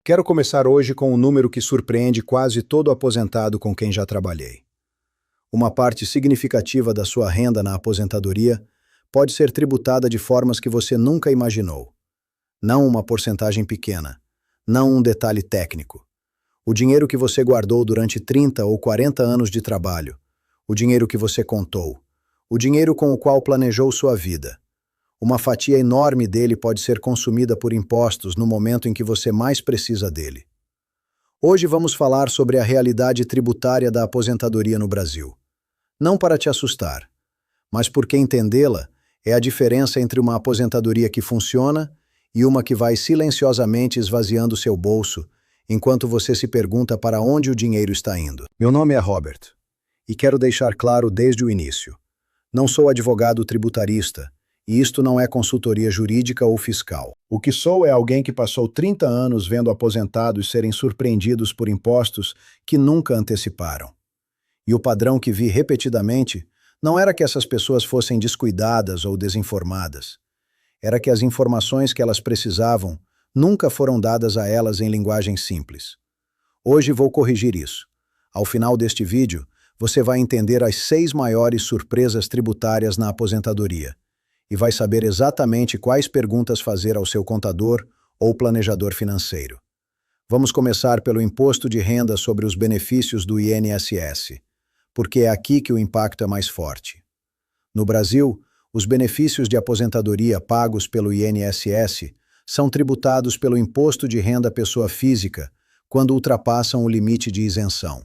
Quero começar hoje com um número que surpreende quase todo aposentado com quem já trabalhei. Uma parte significativa da sua renda na aposentadoria pode ser tributada de formas que você nunca imaginou. Não uma porcentagem pequena, não um detalhe técnico. O dinheiro que você guardou durante 30 ou 40 anos de trabalho, o dinheiro que você contou, o dinheiro com o qual planejou sua vida. Uma fatia enorme dele pode ser consumida por impostos no momento em que você mais precisa dele. Hoje vamos falar sobre a realidade tributária da aposentadoria no Brasil. Não para te assustar, mas porque entendê-la é a diferença entre uma aposentadoria que funciona e uma que vai silenciosamente esvaziando seu bolso enquanto você se pergunta para onde o dinheiro está indo. Meu nome é Robert, e quero deixar claro desde o início. Não sou advogado tributarista, e isto não é consultoria jurídica ou fiscal. O que sou é alguém que passou 30 anos vendo aposentados serem surpreendidos por impostos que nunca anteciparam. E o padrão que vi repetidamente não era que essas pessoas fossem descuidadas ou desinformadas. Era que as informações que elas precisavam nunca foram dadas a elas em linguagem simples. Hoje vou corrigir isso. Ao final deste vídeo, você vai entender as 6 maiores surpresas tributárias na aposentadoria e vai saber exatamente quais perguntas fazer ao seu contador ou planejador financeiro. Vamos começar pelo imposto de renda sobre os benefícios do INSS, porque é aqui que o impacto é mais forte. No Brasil, os benefícios de aposentadoria pagos pelo INSS são tributados pelo imposto de renda pessoa física quando ultrapassam o limite de isenção.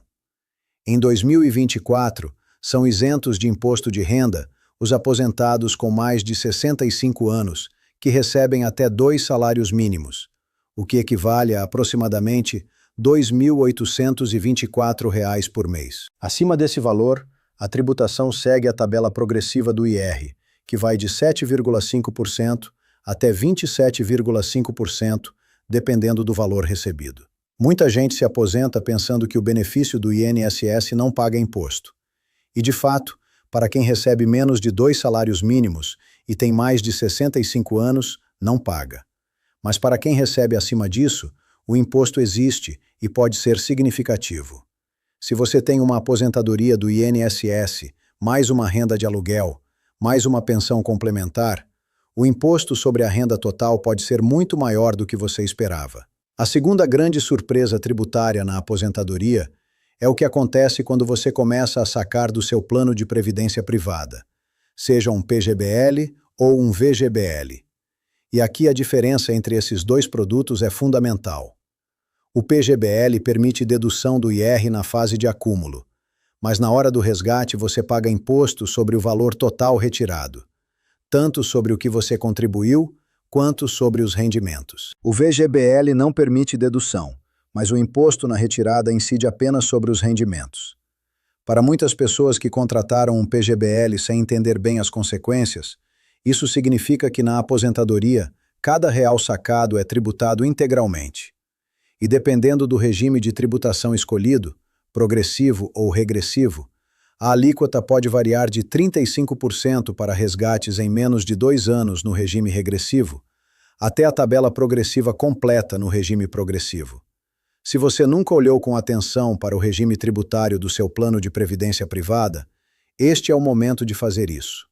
Em 2024, são isentos de imposto de renda os aposentados com mais de 65 anos, que recebem até 2 salários mínimos, o que equivale a aproximadamente R$ 2.824 por mês. Acima desse valor, a tributação segue a tabela progressiva do IR, que vai de 7,5% até 27,5%, dependendo do valor recebido. Muita gente se aposenta pensando que o benefício do INSS não paga imposto. E, de fato, para quem recebe menos de 2 salários mínimos e tem mais de 65 anos, não paga. Mas para quem recebe acima disso, o imposto existe e pode ser significativo. Se você tem uma aposentadoria do INSS, mais uma renda de aluguel, mais uma pensão complementar, o imposto sobre a renda total pode ser muito maior do que você esperava. A segunda grande surpresa tributária na aposentadoria é o que acontece quando você começa a sacar do seu plano de previdência privada, seja um PGBL ou um VGBL. E aqui a diferença entre esses dois produtos é fundamental. O PGBL permite dedução do IR na fase de acúmulo, mas na hora do resgate você paga imposto sobre o valor total retirado, tanto sobre o que você contribuiu, quanto sobre os rendimentos. O VGBL não permite dedução, mas o imposto na retirada incide apenas sobre os rendimentos. Para muitas pessoas que contrataram um PGBL sem entender bem as consequências, isso significa que na aposentadoria, cada real sacado é tributado integralmente. E dependendo do regime de tributação escolhido, progressivo ou regressivo, a alíquota pode variar de 35% para resgates em menos de 2 anos no regime regressivo, até a tabela progressiva completa no regime progressivo. Se você nunca olhou com atenção para o regime tributário do seu plano de previdência privada, este é o momento de fazer isso.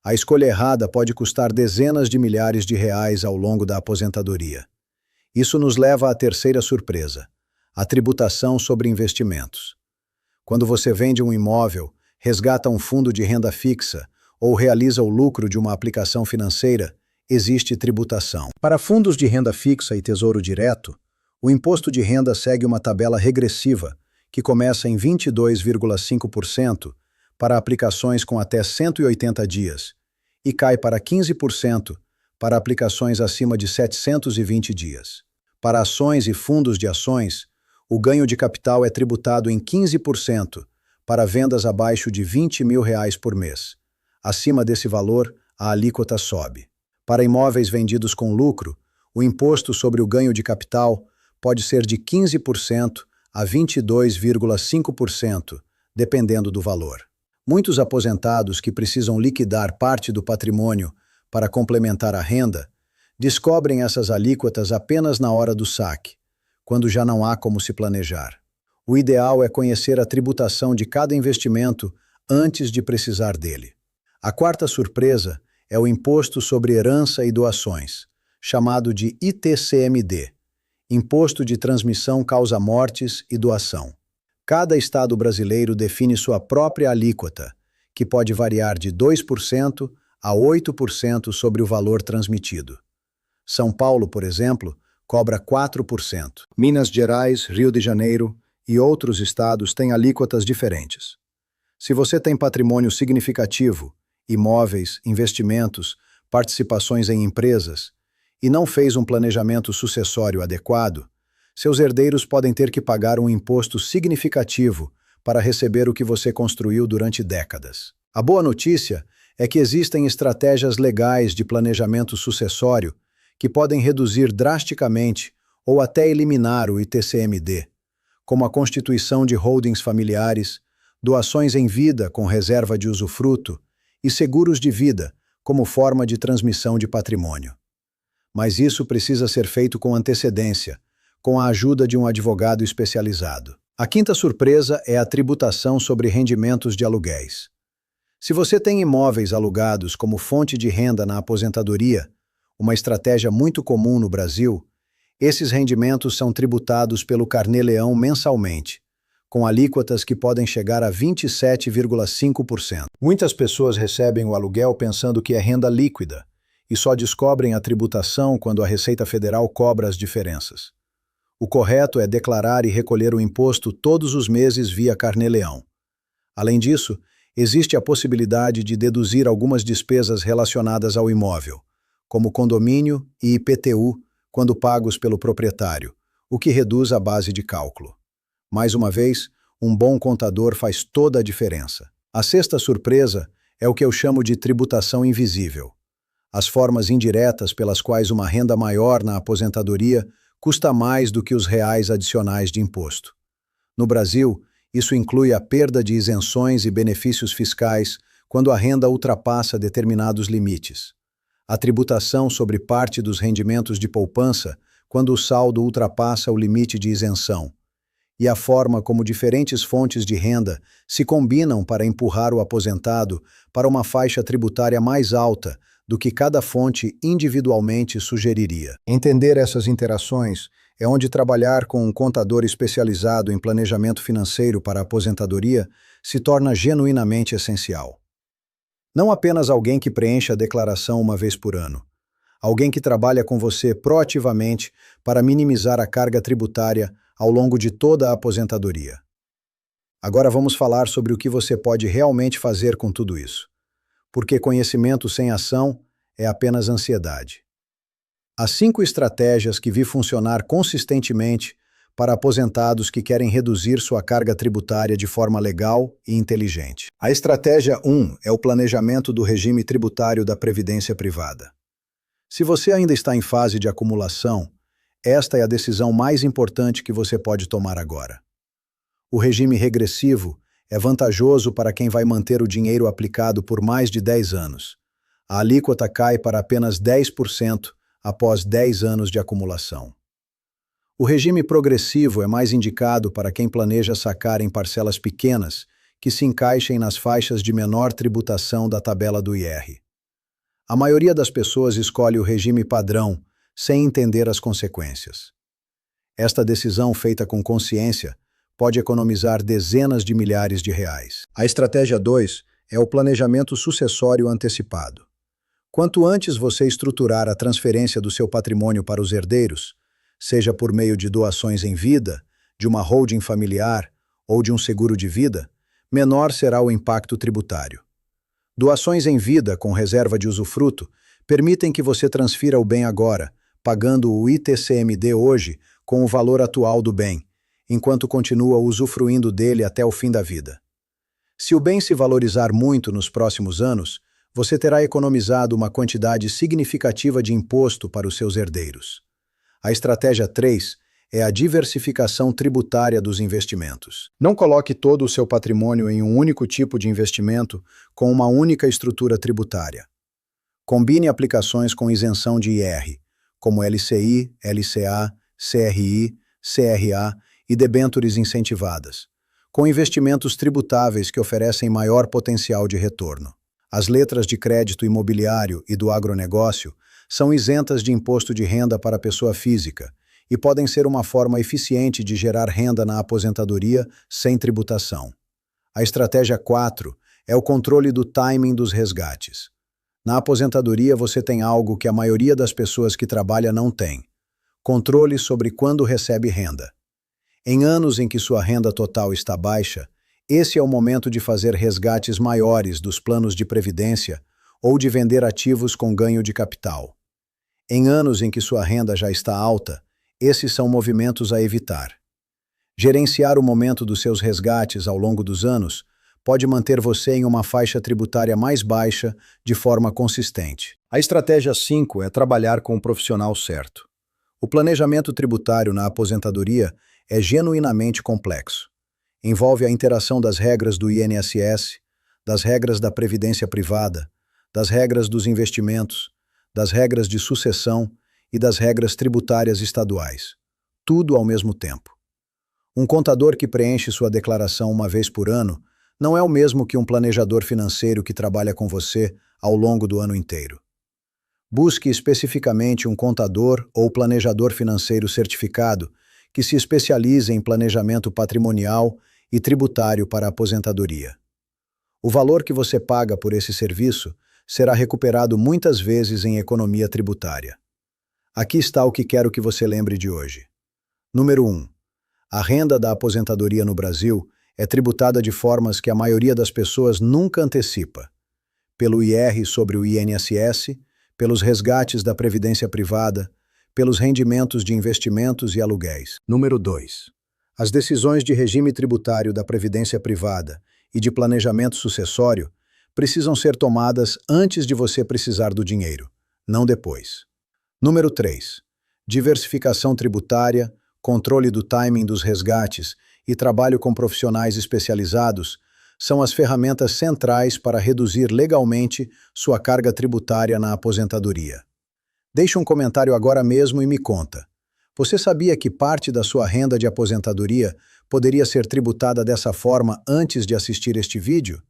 A escolha errada pode custar dezenas de milhares de reais ao longo da aposentadoria. Isso nos leva à terceira surpresa, a tributação sobre investimentos. Quando você vende um imóvel, resgata um fundo de renda fixa ou realiza o lucro de uma aplicação financeira, existe tributação. Para fundos de renda fixa e tesouro direto, o imposto de renda segue uma tabela regressiva, que começa em 22,5% para aplicações com até 180 dias e cai para 15% para aplicações acima de 720 dias. Para ações e fundos de ações, o ganho de capital é tributado em 15% para vendas abaixo de R$ 20 mil por mês. Acima desse valor, a alíquota sobe. Para imóveis vendidos com lucro, o imposto sobre o ganho de capital pode ser de 15% a 22,5%, dependendo do valor. Muitos aposentados que precisam liquidar parte do patrimônio para complementar a renda descobrem essas alíquotas apenas na hora do saque, quando já não há como se planejar. O ideal é conhecer a tributação de cada investimento antes de precisar dele. A quarta surpresa é o Imposto sobre Herança e Doações, chamado de ITCMD, Imposto de Transmissão Causa-Mortes e Doação. Cada estado brasileiro define sua própria alíquota, que pode variar de 2% a 8% sobre o valor transmitido. São Paulo, por exemplo, cobra 4%. Minas Gerais, Rio de Janeiro e outros estados têm alíquotas diferentes. Se você tem patrimônio significativo, imóveis, investimentos, participações em empresas, e não fez um planejamento sucessório adequado, seus herdeiros podem ter que pagar um imposto significativo para receber o que você construiu durante décadas. A boa notícia é que existem estratégias legais de planejamento sucessório que podem reduzir drasticamente ou até eliminar o ITCMD, como a constituição de holdings familiares, doações em vida com reserva de usufruto e seguros de vida como forma de transmissão de patrimônio. Mas isso precisa ser feito com antecedência, com a ajuda de um advogado especializado. A quinta surpresa é a tributação sobre rendimentos de aluguéis. Se você tem imóveis alugados como fonte de renda na aposentadoria, uma estratégia muito comum no Brasil, esses rendimentos são tributados pelo Carnê-Leão mensalmente, com alíquotas que podem chegar a 27,5%. Muitas pessoas recebem o aluguel pensando que é renda líquida e só descobrem a tributação quando a Receita Federal cobra as diferenças. O correto é declarar e recolher o imposto todos os meses via Carnê-Leão. Além disso, existe a possibilidade de deduzir algumas despesas relacionadas ao imóvel, como condomínio e IPTU, quando pagos pelo proprietário, o que reduz a base de cálculo. Mais uma vez, um bom contador faz toda a diferença. A sexta surpresa é o que eu chamo de tributação invisível. As formas indiretas pelas quais uma renda maior na aposentadoria custa mais do que os reais adicionais de imposto. No Brasil, isso inclui a perda de isenções e benefícios fiscais quando a renda ultrapassa determinados limites, a tributação sobre parte dos rendimentos de poupança quando o saldo ultrapassa o limite de isenção, e a forma como diferentes fontes de renda se combinam para empurrar o aposentado para uma faixa tributária mais alta do que cada fonte individualmente sugeriria. Entender essas interações é onde trabalhar com um contador especializado em planejamento financeiro para a aposentadoria se torna genuinamente essencial. Não apenas alguém que preenche a declaração uma vez por ano, alguém que trabalha com você proativamente para minimizar a carga tributária ao longo de toda a aposentadoria. Agora vamos falar sobre o que você pode realmente fazer com tudo isso. Porque conhecimento sem ação é apenas ansiedade. Há 5 estratégias que vi funcionar consistentemente para aposentados que querem reduzir sua carga tributária de forma legal e inteligente. A estratégia 1 é o planejamento do regime tributário da Previdência Privada. Se você ainda está em fase de acumulação, esta é a decisão mais importante que você pode tomar agora. O regime regressivo é vantajoso para quem vai manter o dinheiro aplicado por mais de 10 anos. A alíquota cai para apenas 10% após 10 anos de acumulação. O regime progressivo é mais indicado para quem planeja sacar em parcelas pequenas que se encaixem nas faixas de menor tributação da tabela do IR. A maioria das pessoas escolhe o regime padrão sem entender as consequências. Esta decisão feita com consciência pode economizar dezenas de milhares de reais. A estratégia 2 é o planejamento sucessório antecipado. Quanto antes você estruturar a transferência do seu patrimônio para os herdeiros, seja por meio de doações em vida, de uma holding familiar ou de um seguro de vida, menor será o impacto tributário. Doações em vida com reserva de usufruto permitem que você transfira o bem agora, pagando o ITCMD hoje com o valor atual do bem, enquanto continua usufruindo dele até o fim da vida. Se o bem se valorizar muito nos próximos anos, você terá economizado uma quantidade significativa de imposto para os seus herdeiros. A estratégia 3 é a diversificação tributária dos investimentos. Não coloque todo o seu patrimônio em um único tipo de investimento com uma única estrutura tributária. Combine aplicações com isenção de IR, como LCI, LCA, CRI, CRA e debêntures incentivadas, com investimentos tributáveis que oferecem maior potencial de retorno. As letras de crédito imobiliário e do agronegócio são isentas de imposto de renda para a pessoa física e podem ser uma forma eficiente de gerar renda na aposentadoria sem tributação. A estratégia 4 é o controle do timing dos resgates. Na aposentadoria você tem algo que a maioria das pessoas que trabalha não tem: controle sobre quando recebe renda. Em anos em que sua renda total está baixa, esse é o momento de fazer resgates maiores dos planos de previdência ou de vender ativos com ganho de capital. Em anos em que sua renda já está alta, esses são movimentos a evitar. Gerenciar o momento dos seus resgates ao longo dos anos pode manter você em uma faixa tributária mais baixa de forma consistente. A estratégia 5 é trabalhar com o profissional certo. O planejamento tributário na aposentadoria é genuinamente complexo. Envolve a interação das regras do INSS, das regras da previdência privada, das regras dos investimentos, das regras de sucessão e das regras tributárias estaduais. Tudo ao mesmo tempo. Um contador que preenche sua declaração uma vez por ano não é o mesmo que um planejador financeiro que trabalha com você ao longo do ano inteiro. Busque especificamente um contador ou planejador financeiro certificado que se especialize em planejamento patrimonial e tributário para a aposentadoria. O valor que você paga por esse serviço será recuperado muitas vezes em economia tributária. Aqui está o que quero que você lembre de hoje. Número 1. A renda da aposentadoria no Brasil é tributada de formas que a maioria das pessoas nunca antecipa: pelo IR sobre o INSS, pelos resgates da previdência privada, pelos rendimentos de investimentos e aluguéis. Número 2. As decisões de regime tributário da previdência privada e de planejamento sucessório precisam ser tomadas antes de você precisar do dinheiro, não depois. Número 3. Diversificação tributária, controle do timing dos resgates e trabalho com profissionais especializados são as ferramentas centrais para reduzir legalmente sua carga tributária na aposentadoria. Deixe um comentário agora mesmo e me conta: você sabia que parte da sua renda de aposentadoria poderia ser tributada dessa forma antes de assistir este vídeo?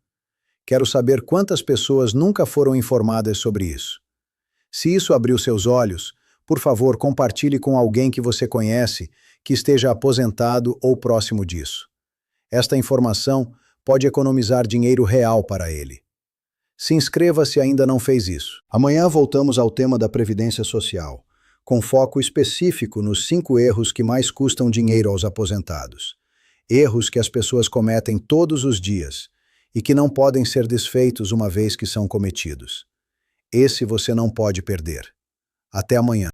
Quero saber quantas pessoas nunca foram informadas sobre isso. Se isso abriu seus olhos, por favor, compartilhe com alguém que você conhece que esteja aposentado ou próximo disso. Esta informação pode economizar dinheiro real para ele. Se inscreva se ainda não fez isso. Amanhã voltamos ao tema da Previdência Social, com foco específico nos 5 erros que mais custam dinheiro aos aposentados. Erros que as pessoas cometem todos os dias e que não podem ser desfeitos uma vez que são cometidos. Esse você não pode perder. Até amanhã.